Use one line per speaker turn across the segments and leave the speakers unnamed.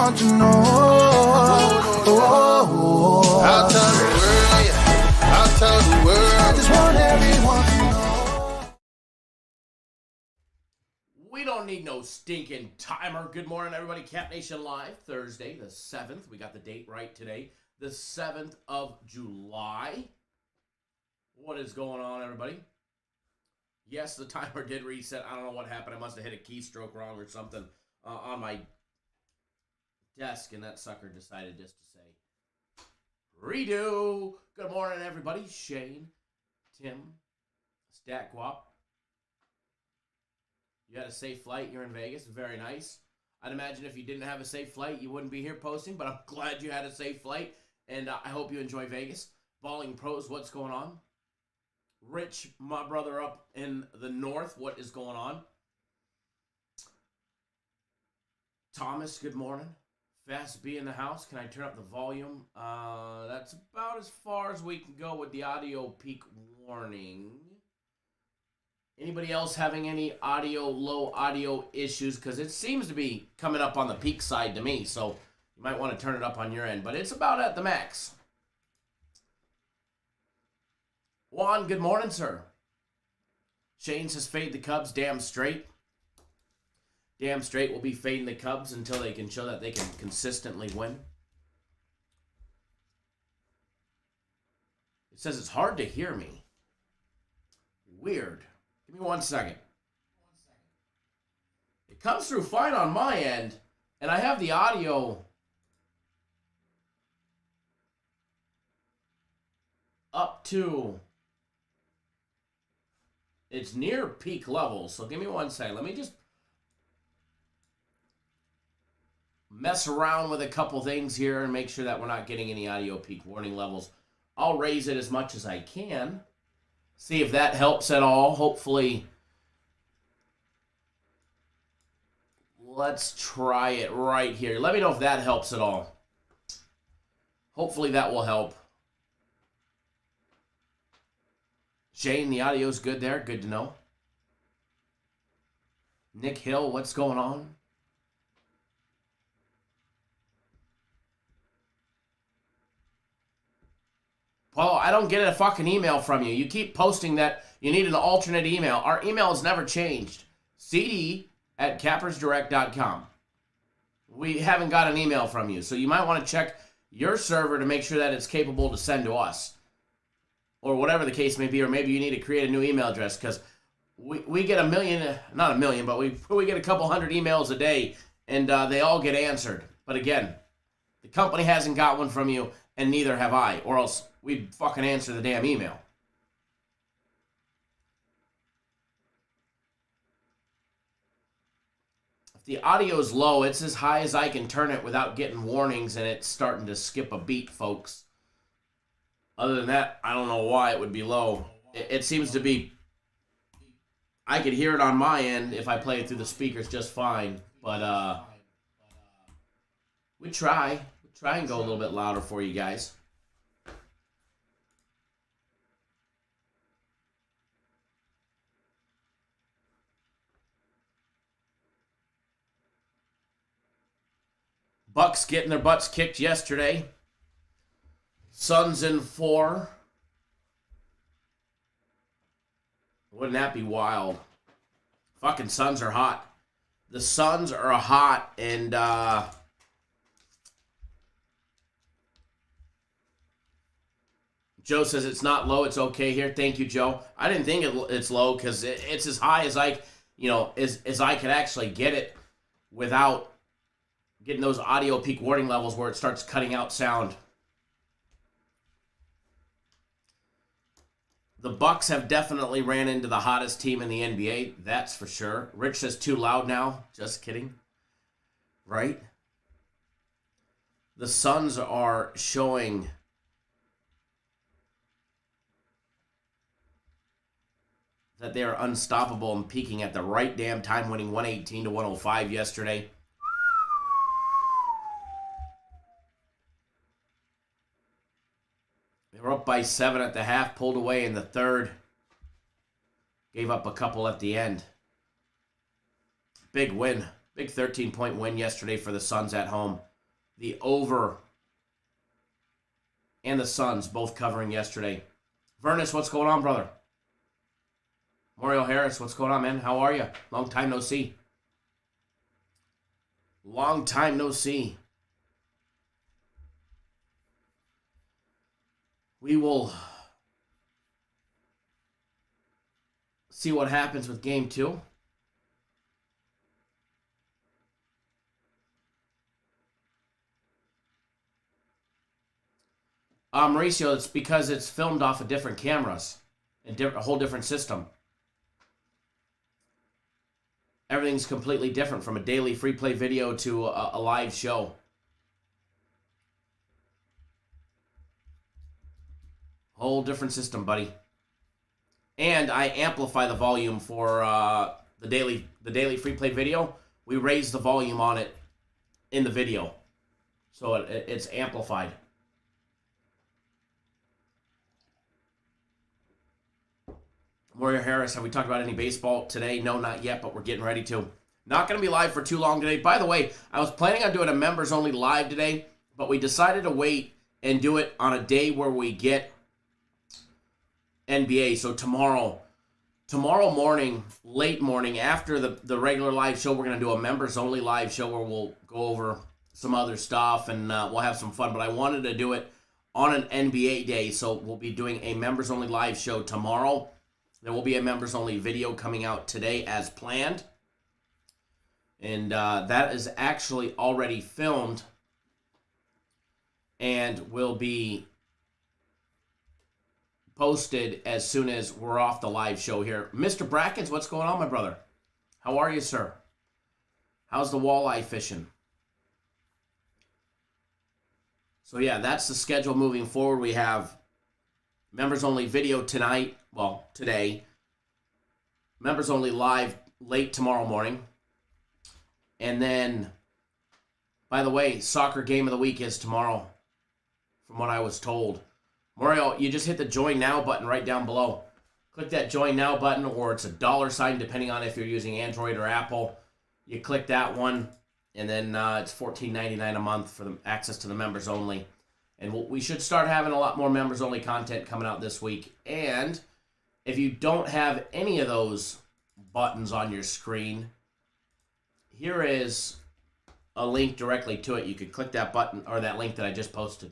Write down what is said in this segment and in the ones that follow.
want to know. I'll tell the world, yeah. I'll tell the world. I just want everyone to know.
We don't need no stinking timer. Good morning, everybody. Cap Nation Live, Thursday, the 7th. We got the date right today. The 7th of July. What is going on, everybody? Yes, the timer did reset. I don't know what happened. I must have hit a keystroke wrong or something on my desk, and that sucker decided just to say, redo. Good morning, everybody. Shane, Tim, Statquap. You had a safe flight. You're in Vegas. Very nice. I'd imagine if you didn't have a safe flight, you wouldn't be here posting, but I'm glad you had a safe flight, and I hope you enjoy Vegas. Balling Pros, what's going on? Rich, my brother up in the north, what is going on? Thomas, good morning. Fast B in the house. Can I turn up the volume? That's about as far as we can go with the audio peak warning. Anybody else having any low audio issues? Because it seems to be coming up on the peak side to me, so you might want to turn it up on your end. But it's about at the max. Juan, good morning, sir. Shane says fade the Cubs damn straight. Damn straight will be fading the Cubs until they can show that they can consistently win. It says it's hard to hear me. Weird. Give me 1 second. It comes through fine on my end, and I have the audio up to... It's near peak levels, so give me 1 second. Let me just mess around with a couple things here and make sure that we're not getting any audio peak warning levels. I'll raise it as much as I can. See if that helps at all. Hopefully, let's try it right here. Let me know if that helps at all. Hopefully that will help. Shane, the audio's good there. Good to know. Nick Hill, what's going on? Paul, I don't get a fucking email from you. You keep posting that you need an alternate email. Our email has never changed. cd@cappersdirect.com. We haven't got an email from you, so you might want to check your server to make sure that it's capable to send to us. Or whatever the case may be, or maybe you need to create a new email address, because we get not a million, but we get a couple hundred emails a day, and they all get answered. But again, the company hasn't got one from you, and neither have I, or else we'd fucking answer the damn email. If the audio is low, it's as high as I can turn it without getting warnings, and it's starting to skip a beat, folks. Other than that, I don't know why it would be low. It seems to be... I could hear it on my end if I play it through the speakers just fine. But, we try. We try and go a little bit louder for you guys. Bucks getting their butts kicked yesterday. Suns in 4. Wouldn't that be wild? Fucking Suns are hot. The Suns are hot, and Joe says it's not low, it's okay here. Thank you, Joe. I didn't think it's low because it's as high as I could actually get it without getting those audio peak warning levels where it starts cutting out sound. The Bucks have definitely ran into the hottest team in the NBA, that's for sure. Rich says too loud now. Just kidding. Right? The Suns are showing that they are unstoppable and peaking at the right damn time, winning 118-105 yesterday. They were up by 7 at the half, pulled away in the third. Gave up a couple at the end. Big win. Big 13-point win yesterday for the Suns at home. the over and the Suns both covering yesterday. Vernus, what's going on, brother? Mario Harris, what's going on, man? How are you? Long time no see. Long time no see. We will see what happens with Game 2. Mauricio, it's because it's filmed off of different cameras and a whole different system. Everything's completely different from a daily free play video to a live show. Whole different system, buddy. And I amplify the volume for the daily free play video. We raise the volume on it in the video, so it's amplified. Warrior Harris, have we talked about any baseball today? No, not yet, but we're getting ready to. Not going to be live for too long today. By the way, I was planning on doing a members only live today, but we decided to wait and do it on a day where we get NBA. So tomorrow morning, late morning, after the regular live show, we're going to do a members only live show where we'll go over some other stuff and we'll have some fun. But I wanted to do it on an NBA day, so we'll be doing a members only live show tomorrow. There will be a members-only video coming out today as planned. And that is actually already filmed and will be posted as soon as we're off the live show here. Mr. Brackens, what's going on, my brother? How are you, sir? How's the walleye fishing? So, yeah, that's the schedule moving forward. We have members-only video tonight. Well, today. Members only live late tomorrow morning. And then, by the way, soccer game of the week is tomorrow, from what I was told. Mario, you just hit the join now button right down below. Click that join now button, or it's a $sign, depending on if you're using Android or Apple. You click that one, and then it's $14.99 a month for the access to the members only. And we should start having a lot more members only content coming out this week. And if you don't have any of those buttons on your screen, here is a link directly to it. You could click that button or that link that I just posted.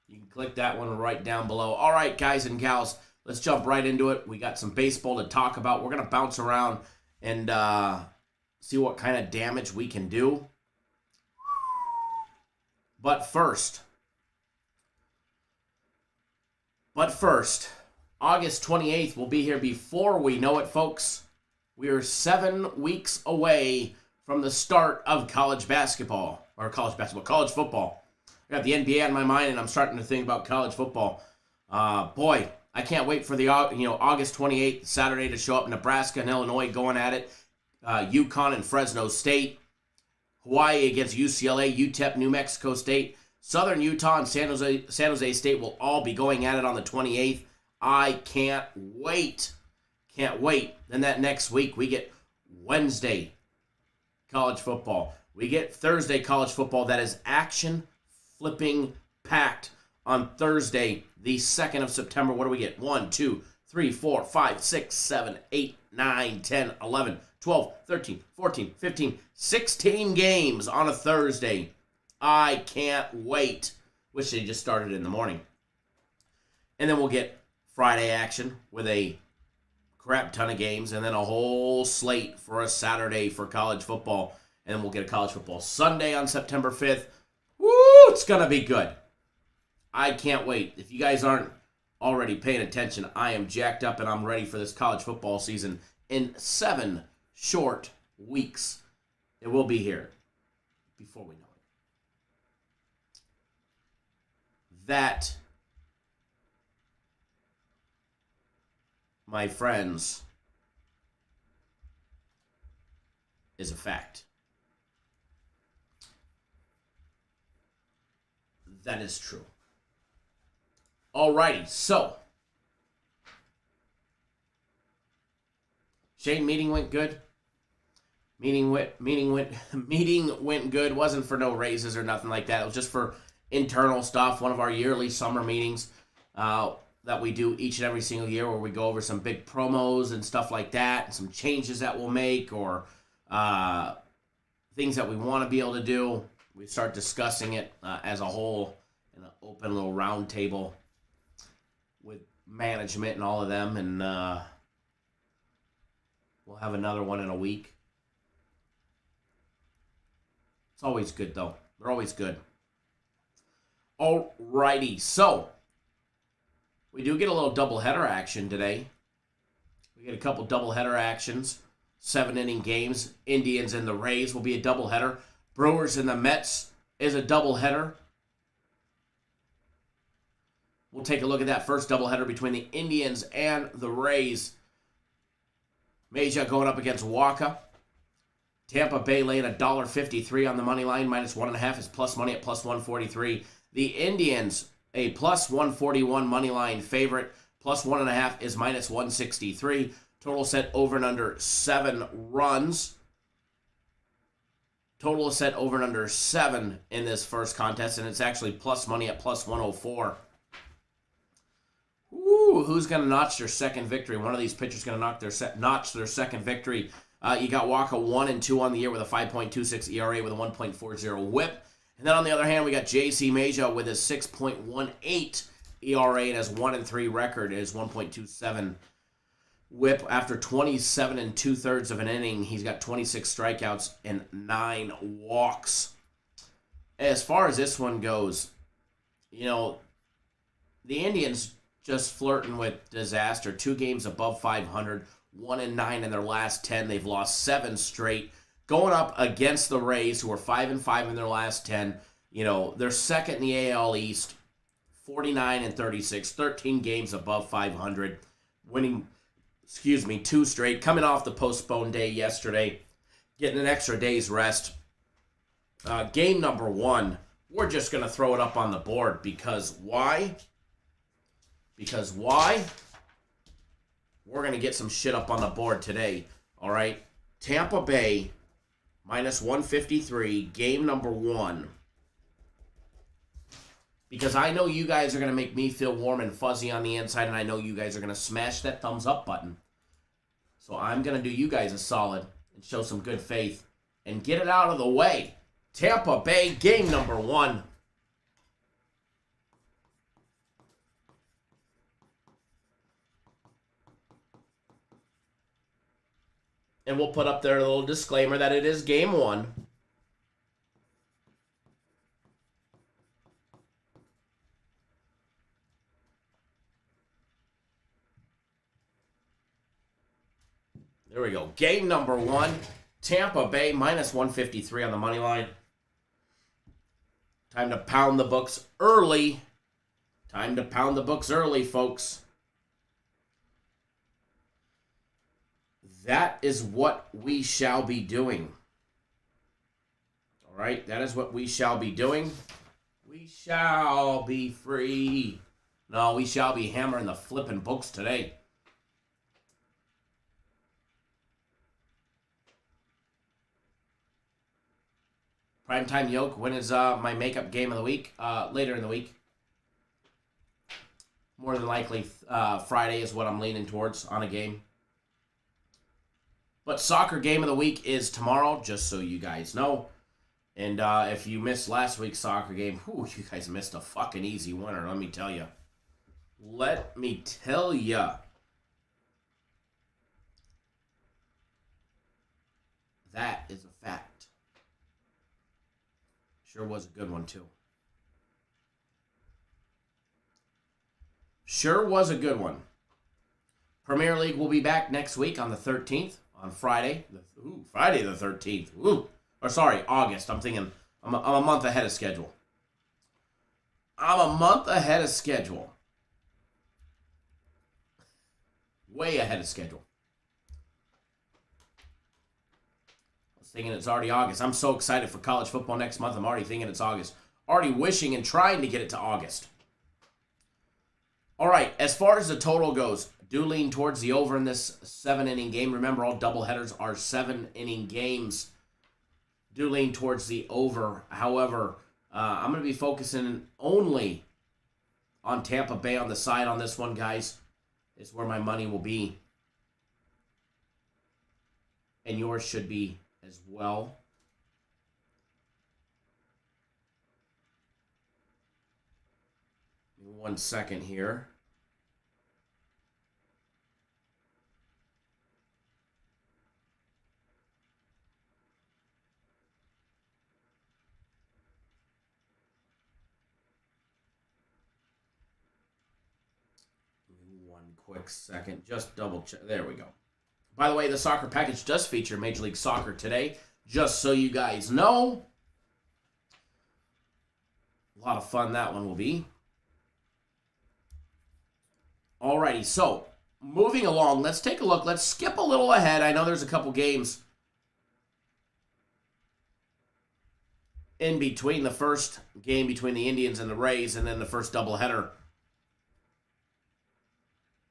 You can click that one right down below. All right, guys and gals, let's jump right into it. We got some baseball to talk about. We're going to bounce around and see what kind of damage we can do. But first, August 28th will be here before we know it, folks. We are 7 weeks away from the start of college football. I got the NBA on my mind, and I'm starting to think about college football. Boy, I can't wait for the August 28th, Saturday, to show up. Nebraska and Illinois going at it. UConn and Fresno State. Hawaii against UCLA, UTEP, New Mexico State. Southern Utah and San Jose State will all be going at it on the 28th. I can't wait. Can't wait. Then that next week, we get Wednesday college football. We get Thursday college football. That is action-flipping packed on Thursday, the 2nd of September. What do we get? 1, 2, 3, 4, 5, 6, 7, 8, 9, 10, 11, 12, 13, 14, 15, 16 games on a Thursday. I can't wait. Wish they just started in the morning. And then we'll get Friday action with a crap ton of games, and then a whole slate for a Saturday for college football. And then we'll get a college football Sunday on September 5th. Woo! It's going to be good. I can't wait. If you guys aren't already paying attention, I am jacked up and I'm ready for this college football season in 7 short weeks. It will be here before we know it. That, my friends, is a fact. That is true. Alrighty, so Shane, meeting went good. Meeting went good. Wasn't for no raises or nothing like that. It was just for internal stuff. One of our yearly summer meetings that we do each and every single year, where we go over some big promos and stuff like that, and some changes that we'll make, or things that we want to be able to do. We start discussing it as a whole in an open little round table with management and all of them, and we'll have another one in a week. It's always good, though. They're always good. Alrighty, so we do get a little doubleheader action today. We get a couple doubleheader actions. 7-inning games. Indians and the Rays will be a doubleheader. Brewers and the Mets is a doubleheader. We'll take a look at that first doubleheader between the Indians and the Rays. Meja going up against Waka. Tampa Bay laying $1.53 on the money line. -1.5 is plus money at plus 143. The Indians, a plus 141 money line favorite. Plus 1.5 is minus 163. Total set over and under 7 runs. Total is set over and under 7 in this first contest, and it's actually plus money at plus 104. Ooh, who's going to notch their second victory? One of these pitchers going to notch their second victory. You got Waka 1-2 on the year with a 5.26 ERA with a 1.40 whip. And then on the other hand, we got J.C. Meja with a 6.18 ERA and his 1-3 record, his 1.27 whip. After 27 2/3 of an inning, he's got 26 strikeouts and 9 walks. As far as this one goes, you know, the Indians just flirting with disaster. 2 games above 500, 1-9 in their last 10. They've lost 7 straight. Going up against the Rays, who are 5-5 in their last 10. You know, they're second in the AL East, 49-36, 13 games above 500, winning, 2 straight, coming off the postponed day yesterday, getting an extra day's rest. Game number 1, we're just going to throw it up on the board because why? Because why? We're going to get some shit up on the board today, all right? Tampa Bay, minus 153, game number 1. Because I know you guys are going to make me feel warm and fuzzy on the inside, and I know you guys are going to smash that thumbs up button. So I'm going to do you guys a solid and show some good faith and get it out of the way. Tampa Bay, game number 1. And we'll put up there a little disclaimer that it is game 1. There we go. Game number 1. Tampa Bay, minus 153 on the money line. Time to pound the books early. Time to pound the books early, folks. That is what we shall be doing. All right, that is what we shall be doing. We shall be free. No, we shall be hammering the flipping books today. Primetime Yoke, when is my makeup game of the week? Later in the week. More than likely, Friday is what I'm leaning towards on a game. But soccer game of the week is tomorrow, just so you guys know. And if you missed last week's soccer game, whew, you guys missed a fucking easy winner, let me tell you. Let me tell you. That is a fact. Sure was a good one, too. Sure was a good one. Premier League will be back next week on the 13th. On Friday. Friday the 13th. Or sorry, August. I'm thinking I'm a month ahead of schedule. Way ahead of schedule. I was thinking it's already August. I'm so excited for college football next month. I'm already thinking it's August. Already wishing and trying to get it to August. All right, as far as the total goes, do lean towards the over in this 7-inning game. Remember, all doubleheaders are 7-inning games. Do lean towards the over. However, I'm going to be focusing only on Tampa Bay on the side on this one, guys. Is where my money will be. And yours should be as well. Give me 1 second here. Give me 1 quick second. Just double check. There we go. By the way, the soccer package does feature Major League Soccer today, just so you guys know. A lot of fun that one will be. Alrighty, so moving along, let's take a look. Let's skip a little ahead. I know there's a couple games in between the first game between the Indians and the Rays, and then the first doubleheader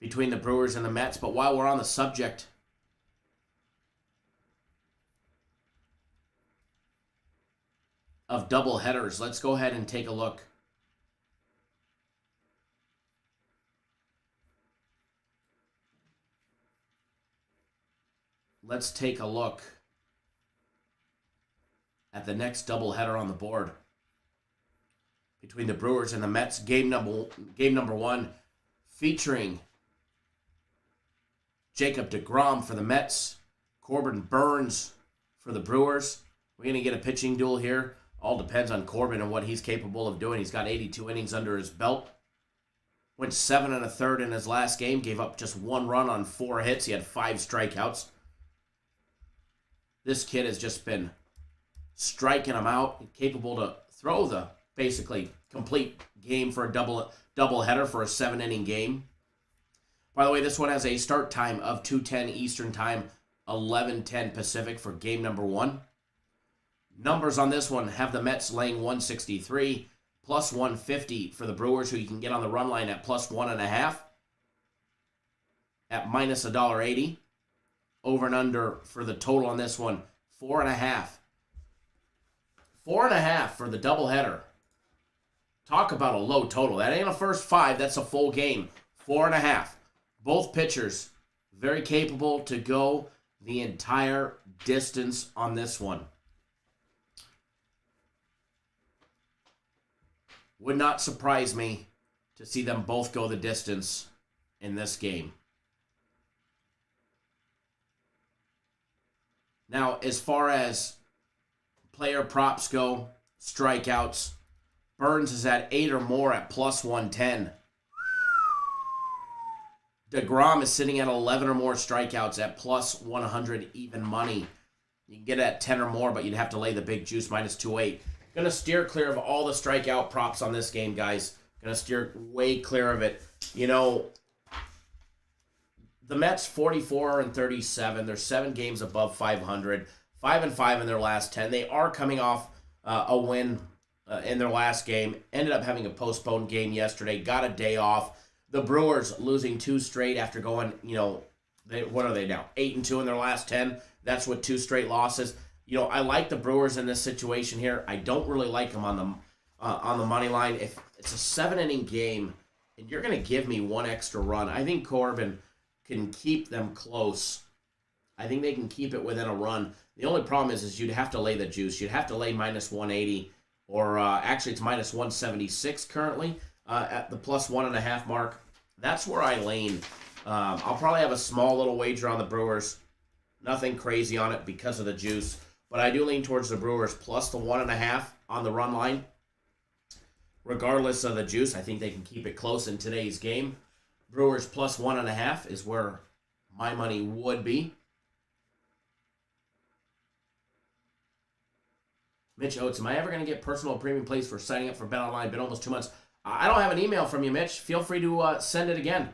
between the Brewers and the Mets. But while we're on the subject of double headers, let's go ahead and take a look. Let's take a look at the next doubleheader on the board between the Brewers and the Mets. Game number 1, featuring Jacob deGrom for the Mets, Corbin Burnes for the Brewers. We're going to get a pitching duel here. All depends on Corbin and what he's capable of doing. He's got 82 innings under his belt. Went 7 1/3 in his last game. Gave up just 1 run on 4 hits. He had 5 strikeouts. This kid has just been striking them out. Capable to throw the basically complete game for a double header for a 7-inning game. By the way, this one has a start time of 2:10 Eastern Time, 11:10 Pacific for game number 1. Numbers on this one have the Mets laying 163, plus 150 for the Brewers, who you can get on the run line at plus 1.5 at minus $1.80. Over and under for the total on this one, 4.5. 4.5 for the doubleheader. Talk about a low total. That ain't a first 5. That's a full game. 4.5. Both pitchers very capable to go the entire distance on this one. Would not surprise me to see them both go the distance in this game. Now, as far as player props go, strikeouts, Burnes is at 8 or more at plus 110. deGrom is sitting at 11 or more strikeouts at plus 100 even money. You can get it at 10 or more, but you'd have to lay the big juice, minus 2.8. Going to steer clear of all the strikeout props on this game, guys. Going to steer way clear of it. You know, the Mets 44-37. They're 7 games above 500. 5-5 in their last 10. They are coming off a win in their last game. Ended up having a postponed game yesterday. Got a day off. The Brewers losing 2 straight after going, you know, what are they now? 8-2 in their last 10. That's with 2 straight losses. You know, I like the Brewers in this situation here. I don't really like them on the money line. If it's a 7-inning game and you're going to give me 1 extra run, I think Corbin can keep them close. I think they can keep it within a run. The only problem is you'd have to lay the juice. You'd have to lay minus 180, or actually it's minus 176 currently at the plus 1.5 mark. That's where I lean. I'll probably have a small little wager on the Brewers. Nothing crazy on it because of the juice. But I do lean towards the Brewers plus the 1.5 on the run line. Regardless of the juice, I think they can keep it close in today's game. Brewers plus 1.5 is where my money would be. Mitch Oates, am I ever going to get personal premium plays for signing up for BetOnline? Been almost 2 months. I don't have an email from you, Mitch. Feel free to send it again.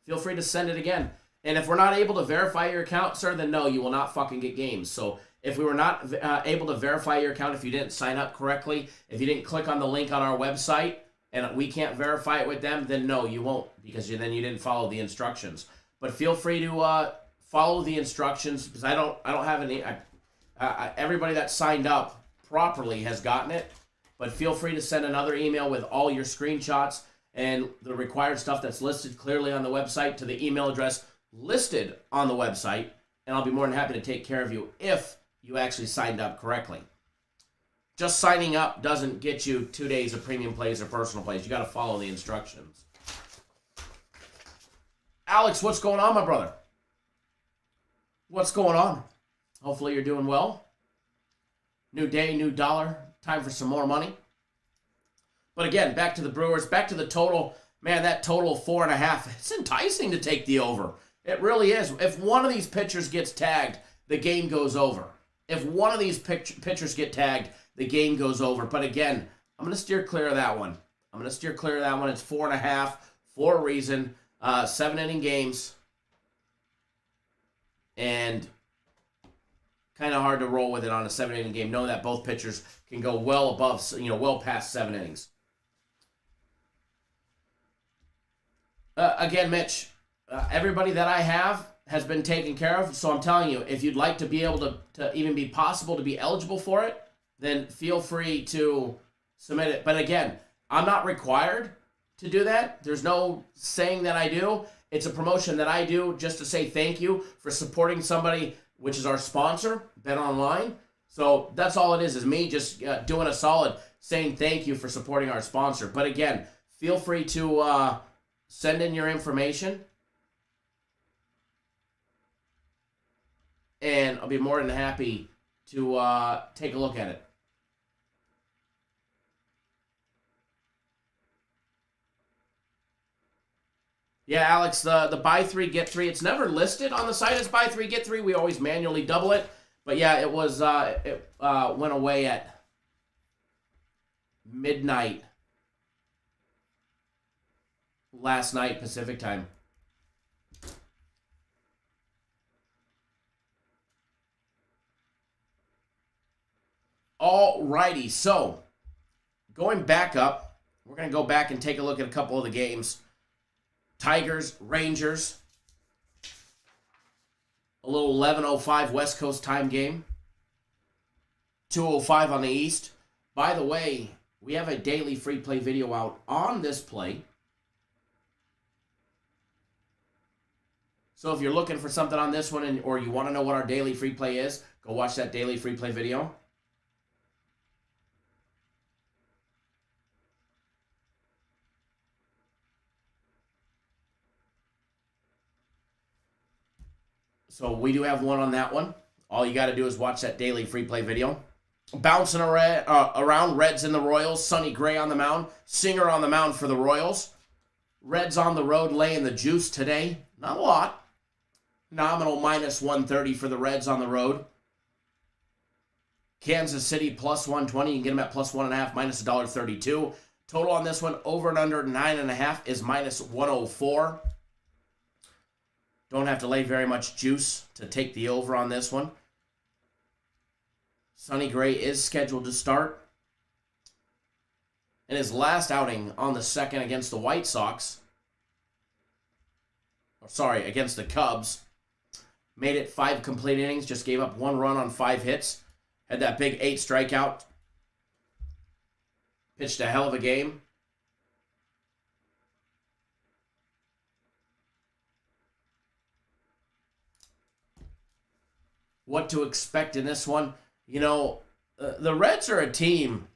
Feel free to send it again. And if we're not able to verify your account, sir, then no, you will not fucking get games. So if we were not able to verify your account, if you didn't sign up correctly, if you didn't click on the link on our website, and we can't verify it with them, then no, you won't, because then you didn't follow the instructions. But feel free to follow the instructions, because I don't have any. Everybody that signed up properly has gotten it, but feel free to send another email with all your screenshots and the required stuff that's listed clearly on the website to the email address listed on the website, and I'll be more than happy to take care of you if you actually signed up correctly. Just signing up doesn't get you 2 days of premium plays or personal plays. You got to follow the instructions. Alex, what's going on, my brother? What's going on? Hopefully you're doing well. New day, new dollar. Time for some more money. But again, back to the Brewers, back to the total. Man, that total of 4.5, it's enticing to take the over. It really is. If one of these pitchers gets tagged, the game goes over. If one of these pitchers get tagged, the game goes over. But again, I'm going to steer clear of that one. It's 4.5 for a reason. 7-inning games. And kind of hard to roll with it on a 7-inning game, knowing that both pitchers can go well above, well past 7 innings. Again, Mitch, everybody that I have has been taken care of, so I'm telling you, if you'd like to be able to even be possible to be eligible for it, then feel free to submit it. But again, I'm not required to do that. There's no saying that I do. It's a promotion that I do just to say thank you for supporting somebody, which is our sponsor, Bet Online. So that's all it is me just doing a solid, saying thank you for supporting our sponsor. But again, feel free to send in your information, and I'll be more than happy to take a look at it. Yeah, Alex, the buy 3, get 3, it's never listed on the site as buy 3, get 3. We always manually double it. But yeah, it was it went away at midnight last night Pacific time. Alrighty, so going back up, we're going to go back and take a look at a couple of the games. Tigers, Rangers, a little 11:05 West Coast time game, 2:05 on the East. By the way, we have a daily free play video out on this play. So if you're looking for something on this one or you want to know what our daily free play is, go watch that daily free play video. So we do have one on that one. All you got to do is watch that daily free play video. Bouncing around, Reds and the Royals. Sonny Gray on the mound. Singer on the mound for the Royals. Reds on the road laying the juice today. Not a lot. Nominal minus 130 for the Reds on the road. Kansas City plus 120. You can get them at plus 1.5, minus $1.32. Total on this one, over and under 9.5 is minus 104. Don't have to lay very much juice to take the over on this one. Sonny Gray is scheduled to start. In his last outing on the 2nd against the White Sox, against the Cubs, made it 5 complete innings, just gave up 1 run on 5 hits. Had that big 8 strikeout. Pitched a hell of a game. What to expect in this one? The Reds are a team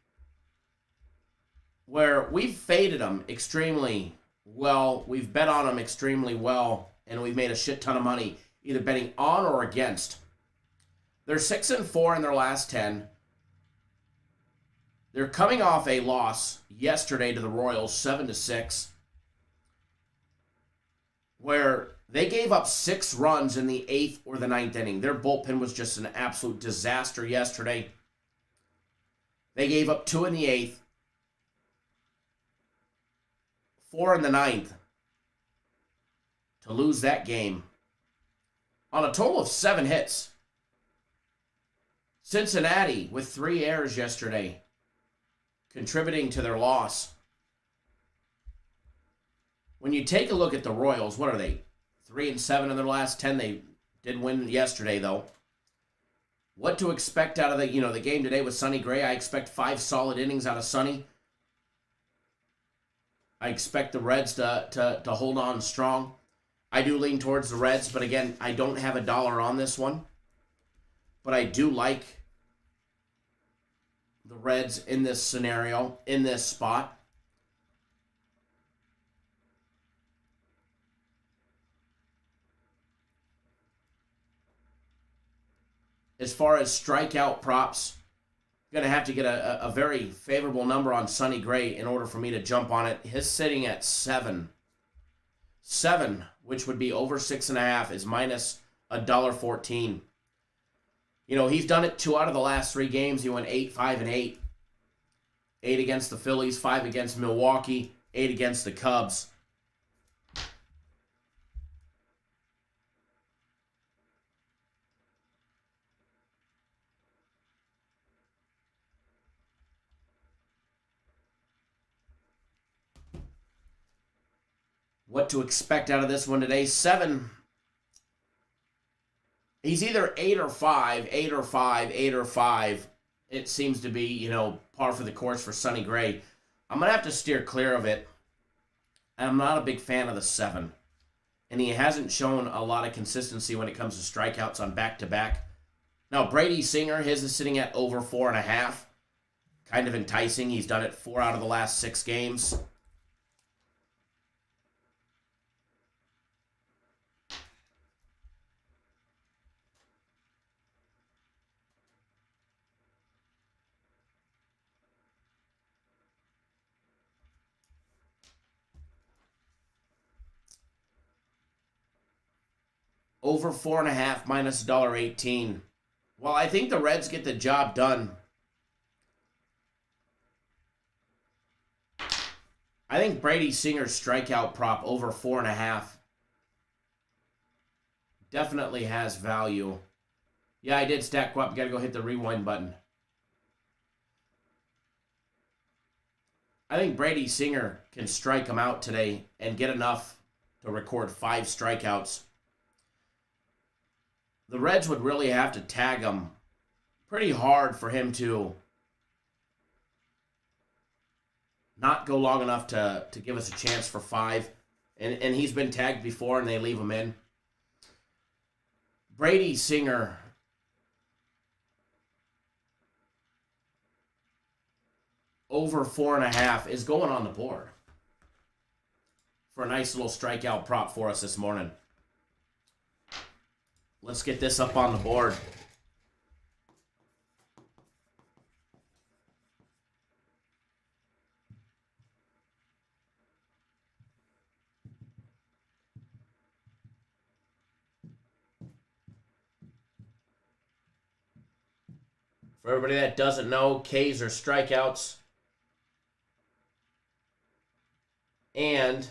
where we've faded them extremely well. We've bet on them extremely well, and we've made a shit ton of money either betting on or against. They're 6-4 in their last 10. They're coming off a loss yesterday to the Royals, 7-6, where they gave up 6 runs in the 8th or the 9th inning. Their bullpen was just an absolute disaster yesterday. They gave up 2 in the 8th, 4 in the 9th to lose that game on a total of 7 hits. Cincinnati with 3 errors yesterday, contributing to their loss. when you take a look at the Royals, what are they? 3-7 in their last 10. They did win yesterday, though. What to expect out of the game today with Sonny Gray? I expect 5 solid innings out of Sonny. I expect the Reds to hold on strong. I do lean towards the Reds, but again, I don't have $1 on this one. But I do like the Reds in this scenario, in this spot. As far as strikeout props, I'm going to have to get a very favorable number on Sonny Gray in order for me to jump on it. His sitting at 7. 7, which would be over 6.5, is minus $1.14. He's done it 2 out of the last 3 games. He went 8-5-8. 8 against the Phillies, 5 against Milwaukee, 8 against the Cubs. What to expect out of this one today? 7. He's either 8 or 5, 8 or 5, 8 or 5. It seems to be, par for the course for Sonny Gray. I'm going to have to steer clear of it. I'm not a big fan of the 7. And he hasn't shown a lot of consistency when it comes to strikeouts on back-to-back. Now, Brady Singer, his is sitting at over 4.5. Kind of enticing. He's done it 4 out of the last 6 games. Over 4.5 minus $1.18. Well, I think the Reds get the job done. I think Brady Singer's strikeout prop over 4.5 definitely has value. Yeah, I did stack up. You got to go hit the rewind button. I think Brady Singer can strike him out today and get enough to record 5 strikeouts. The Reds would really have to tag him pretty hard for him to not go long enough to give us a chance for 5. And he's been tagged before and they leave him in. Brady Singer over 4.5 is going on the board for a nice little strikeout prop for us this morning. Let's get this up on the board. For everybody that doesn't know, Ks are strikeouts. And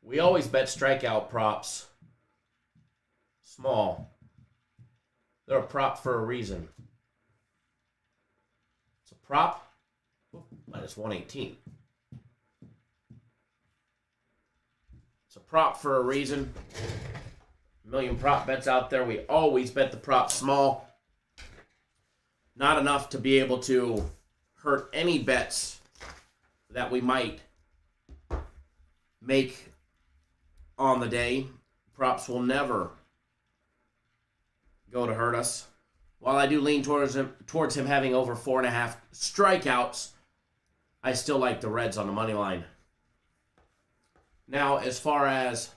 we always bet strikeout props small. They're a prop for a reason. It's a prop. Minus 118. It's a prop for a reason. A million prop bets out there. We always bet the prop small. Not enough to be able to hurt any bets that we might make on the day. Props will never go to hurt us. While I do lean towards him having over 4.5 strikeouts, I still like the Reds on the money line. Now, as far as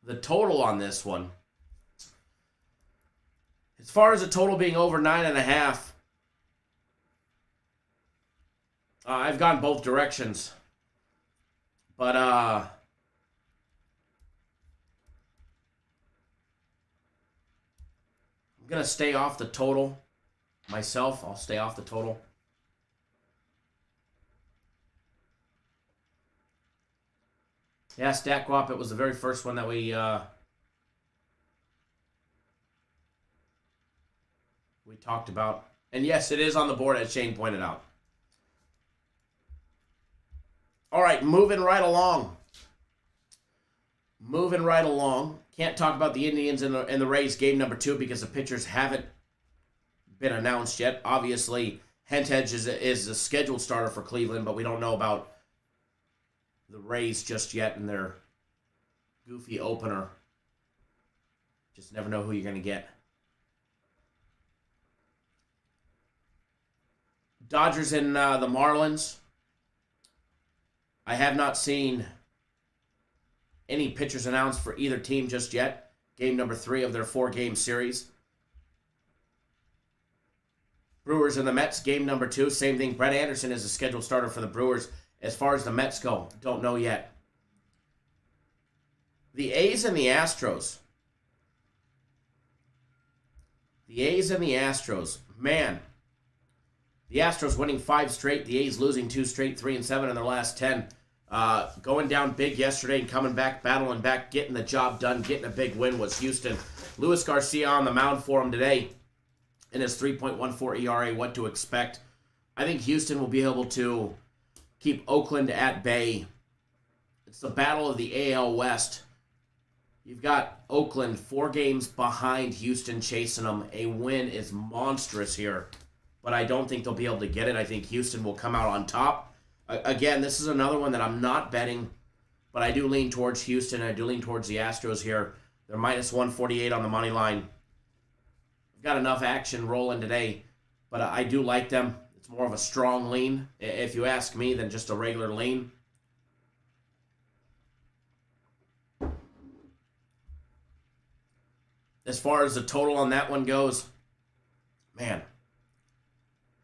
the total on this one, as far as the total being over 9.5, I've gone both directions. But I'm going to stay off the total myself. I'll stay off the total. Yeah, Stack Wop, it was the very first one that we talked about. And yes, it is on the board, as Shane pointed out. All right, moving right along. Moving right along. Can't talk about the Indians and the Rays game number 2 because the pitchers haven't been announced yet. Obviously, Hentedge is a scheduled starter for Cleveland, but we don't know about the Rays just yet in their goofy opener. Just never know who you're going to get. Dodgers and the Marlins. I have not seen any pitchers announced for either team just yet. Game number 3 of their 4-game series. Brewers and the Mets, game number 2. Same thing. Brett Anderson is a scheduled starter for the Brewers. As far as the Mets go, don't know yet. The A's and the Astros. The A's and the Astros. Man. The Astros winning 5 straight. The A's losing 2 straight, 3-7 in their last 10. Going down big yesterday and coming back, battling back, getting the job done, getting a big win was Houston. Luis Garcia on the mound for him today in his 3.14 ERA. What to expect? I think Houston will be able to keep Oakland at bay. It's the battle of the AL West. You've got Oakland 4 games behind Houston chasing them. A win is monstrous here, but I don't think they'll be able to get it. I think Houston will come out on top. Again, this is another one that I'm not betting, but I do lean towards Houston. I do lean towards the Astros here. They're minus 148 on the money line. I've got enough action rolling today, but I do like them. It's more of a strong lean, if you ask me, than just a regular lean. As far as the total on that one goes, man,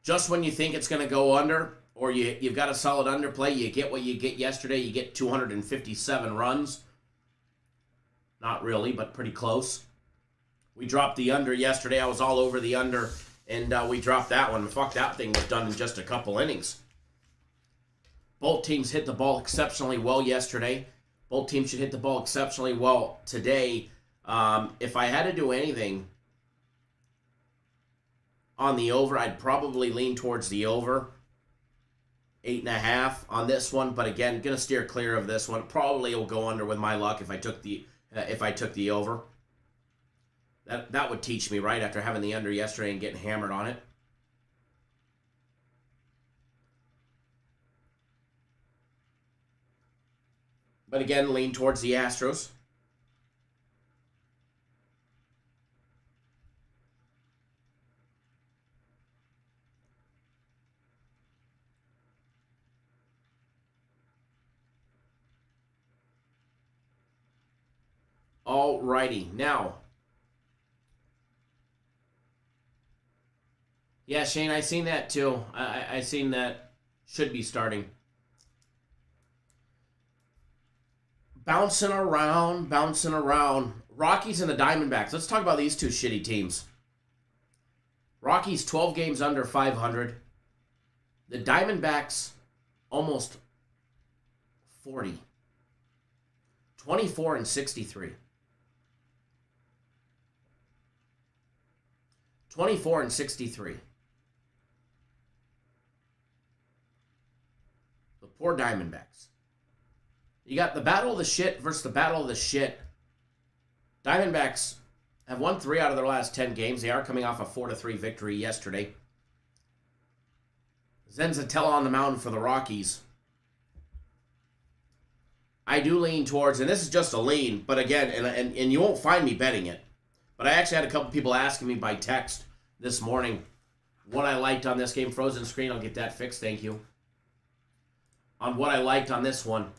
just when you think it's going to go under, or you've got a solid underplay, you get what you get yesterday. You get 257 runs. Not really, but pretty close. We dropped the under yesterday. I was all over the under, and we dropped that one. Fuck, that thing was done in just a couple innings. Both teams hit the ball exceptionally well yesterday. Both teams should hit the ball exceptionally well today. If I had to do anything on the over, I'd probably lean towards the over. 8.5 on this one, but again, gonna steer clear of this one. Probably will go under with my luck if I took the over. That would teach me, right, after having the under yesterday and getting hammered on it. But again, lean towards the Astros. Alrighty, now. Yeah, Shane, I seen that too. I seen that. Should be starting. Bouncing around. Rockies and the Diamondbacks. Let's talk about these two shitty teams. Rockies 12 games under 500. The Diamondbacks almost 40. 24-63. 24-63. The poor Diamondbacks. You got the battle of the shit versus the battle of the shit. Diamondbacks have won 3 out of their last 10 games. They are coming off a 4-3 victory yesterday. Zenzatella on the mound for the Rockies. I do lean towards, and this is just a lean, but again, and you won't find me betting it, but I actually had a couple people asking me by text this morning what I liked on this game. Frozen screen, I'll get that fixed, thank you. On what I liked on this one.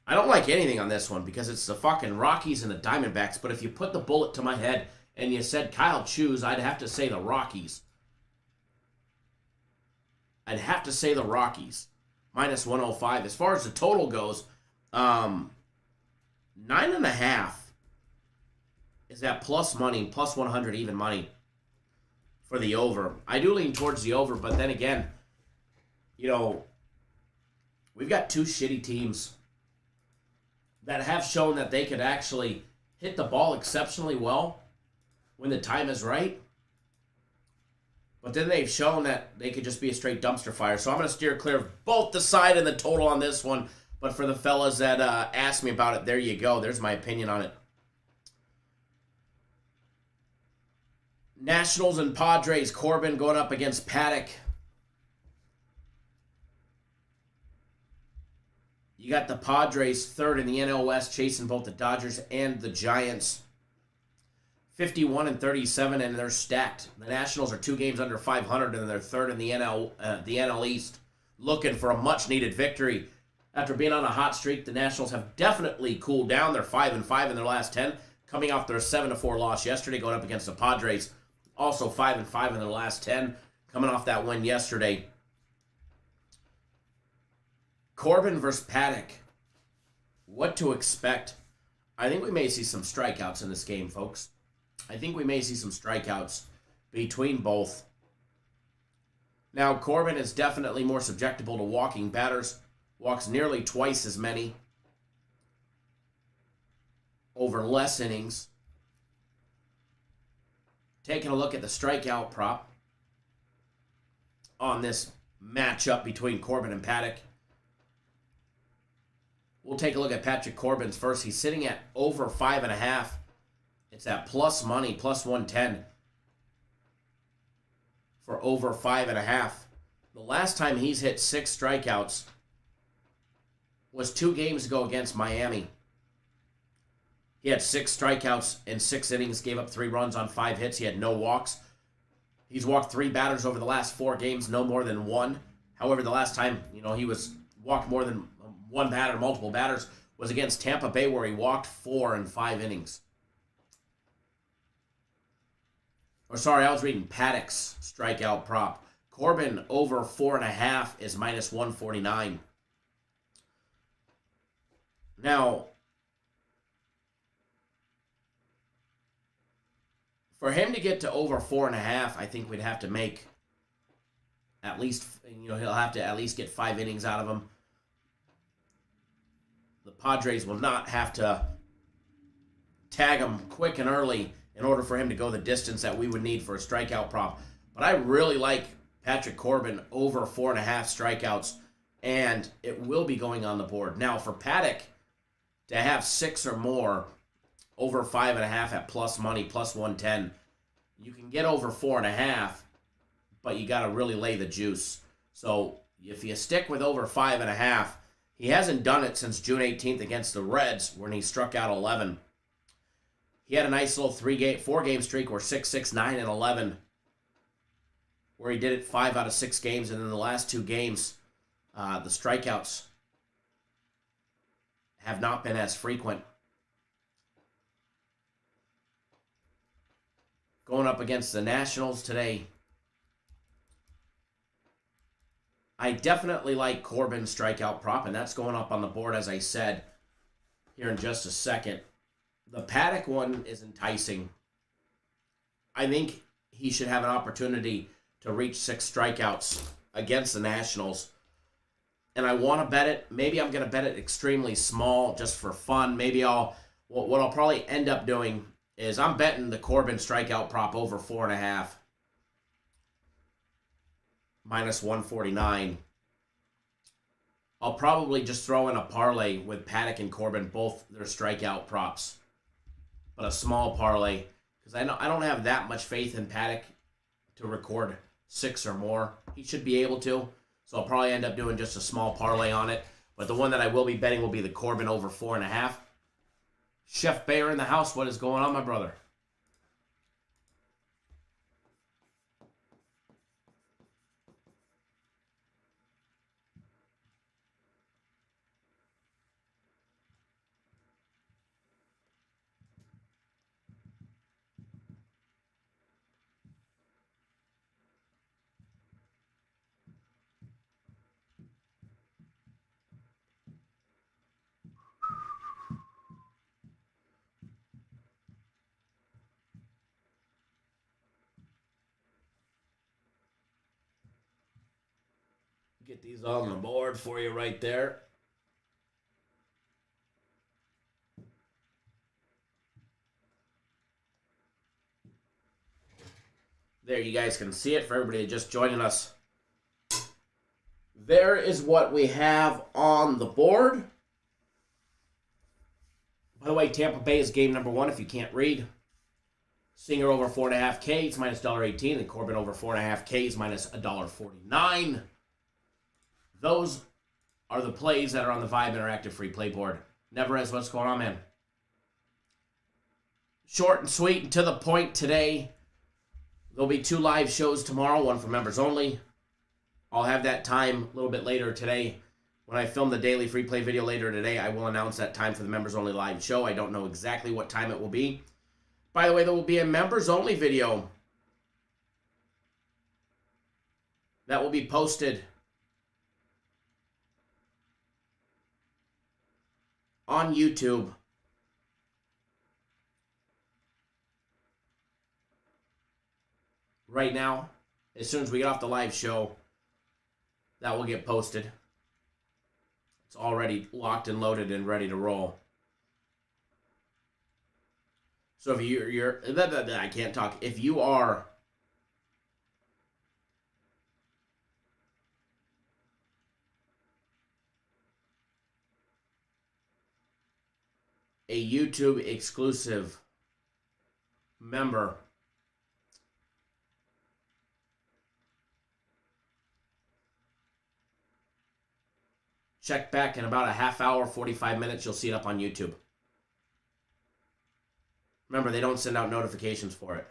I don't like anything on this one because it's the fucking Rockies and the Diamondbacks, but if you put the bullet to my head and you said, Kyle, choose, I'd have to say the Rockies. I'd have to say the Rockies. Minus 105. As far as the total goes, 9.5 is that plus money, plus 100 even money for the over. I do lean towards the over, but then again, you know, we've got 2 shitty teams that have shown that they could actually hit the ball exceptionally well when the time is right. But then they've shown that they could just be a straight dumpster fire. So I'm going to steer clear of both the side and the total on this one. But for the fellas that asked me about it, there you go. There's my opinion on it. Nationals and Padres. Corbin going up against Paddock. You got the Padres third in the NL West, chasing both the Dodgers and the Giants. 51 and 37, and they're stacked. The Nationals are 2 games under 500, and they're third in the NL East, looking for a much-needed victory. After being on a hot streak, the Nationals have definitely cooled down. They're 5-5 in their last 10, coming off their 7-4 loss yesterday, going up against the Padres. Also 5-5 in their last 10, coming off that win yesterday. Corbin versus Paddock. What to expect? I think we may see some strikeouts in this game, folks. I think we may see some strikeouts between both. Now, Corbin is definitely more susceptible to walking batters. Walks nearly twice as many over less innings. Taking a look at the strikeout prop on this matchup between Corbin and Paddock. We'll take a look at Patrick Corbin's first. He's sitting at over 5.5. It's at plus money, plus 110 for over 5.5. The last time he's hit 6 strikeouts was 2 games ago against Miami. He had 6 strikeouts in 6 innings, gave up 3 runs on 5 hits. He had no walks. He's walked 3 batters over the last 4 games, no more than 1. However, the last time, he was walked more than 1 batter, multiple batters, was against Tampa Bay, where he walked 4 in 5 innings. I was reading Paddock's strikeout prop. Corbin over 4.5 is minus 149. Now, for him to get to over 4.5, I think we'd have to make at least, he'll have to at least get 5 innings out of him. The Padres will not have to tag him quick and early in order for him to go the distance that we would need for a strikeout prop. But I really like Patrick Corbin over 4.5 strikeouts, and it will be going on the board. Now, for Paddock to have 6 or more, over 5.5 at plus money, plus 110, you can get over 4.5, but you got to really lay the juice. So if you stick with over 5.5, he hasn't done it since June 18th against the Reds, when he struck out 11. He had a nice little 4-game streak where 6, 6, 9, and 11, where he did it 5 out of 6 games, and in the last 2 games, the strikeouts have not been as frequent. Going up against the Nationals today, I definitely like Corbin's strikeout prop, and that's going up on the board, as I said, here in just a second. The Paddock one is enticing. I think he should have an opportunity to reach 6 strikeouts against the Nationals. And I want to bet it. Maybe I'm going to bet it extremely small just for fun. What I'll probably end up doing is I'm betting the Corbin strikeout prop over 4.5. Minus 149. I'll probably just throw in a parlay with Paddock and Corbin, both their strikeout props. But a small parlay, because I don't have that much faith in Paddock to record 6 or more. He should be able to, so I'll probably end up doing just a small parlay on it. But the one that I will be betting will be the Corbin over 4.5. Chef Bayer in the house, what is going on, my brother? Get these on the board for you right there. There, you guys can see it for everybody just joining us. There is what we have on the board. By the way, Tampa Bay is game number 1 if you can't read. Singer over 4.5 Ks minus $1.18, and Corbin over 4.5 Ks minus $1.49. Those are the plays that are on the Vibe Interactive free play board. Neverez, what's going on, man? Short and sweet and to the point today. There'll be 2 live shows tomorrow, one for members only. I'll have that time a little bit later today. When I film the daily free play video later today, I will announce that time for the members only live show. I don't know exactly what time it will be. By the way, there will be a members only video that will be posted on YouTube right now. As soon as we get off the live show, that will get posted. It's already locked and loaded and ready to roll. So if you're I can't talk. If you are a YouTube exclusive member, check back in about a half hour, 45 minutes. You'll see it up on YouTube. Remember, they don't send out notifications for it.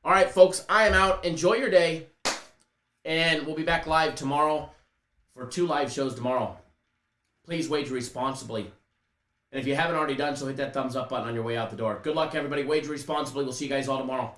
All right, folks, I am out. Enjoy your day. And we'll be back live tomorrow for 2 live shows tomorrow. Please wager responsibly. And if you haven't already done so, hit that thumbs up button on your way out the door. Good luck, everybody. Wager responsibly. We'll see you guys all tomorrow.